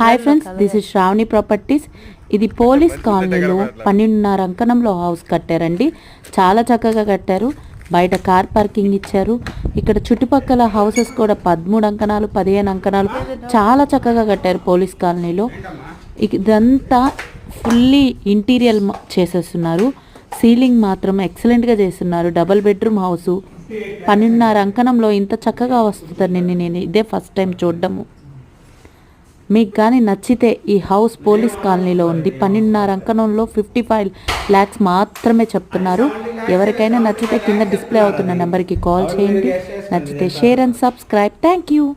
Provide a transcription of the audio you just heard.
Hi friends, this is Shravani properties. ఇది police కాలనీలో 12.5 అంకణంలో house కట్టారండి. చాలా చక్కగా కట్టారు. బయట కార్ పార్కింగ్ ఇచ్చారు. ఇక్కడ చుట్టుపక్కల హౌసెస్ కూడా 13 అంకణాలు, 15 అంకణాలు చాలా చక్కగా కట్టారు పోలీస్ కాలనీలో. ఇదంతా ఫుల్లీ ఇంటీరియర్ చేసేస్తున్నారు. సీలింగ్ మాత్రం ఎక్సలెంట్గా చేస్తున్నారు. డబల్ బెడ్రూమ్ హౌసు 12.5 అంకణంలో ఇంత చక్కగా వస్తుందని నేను ఇదే ఫస్ట్ టైం చూడడము. మీకు కానీ నచ్చితే ఈ హౌస్ పోలీస్ కాలనీలో ఉంది. 12.5 అంకణంలో 55 lakhs మాత్రమే చెప్తున్నారు. ఎవరికైనా నచ్చితే కింద డిస్ప్లే అవుతున్న నెంబర్కి కాల్ చేయండి. నచ్చితే share and subscribe. Thank you.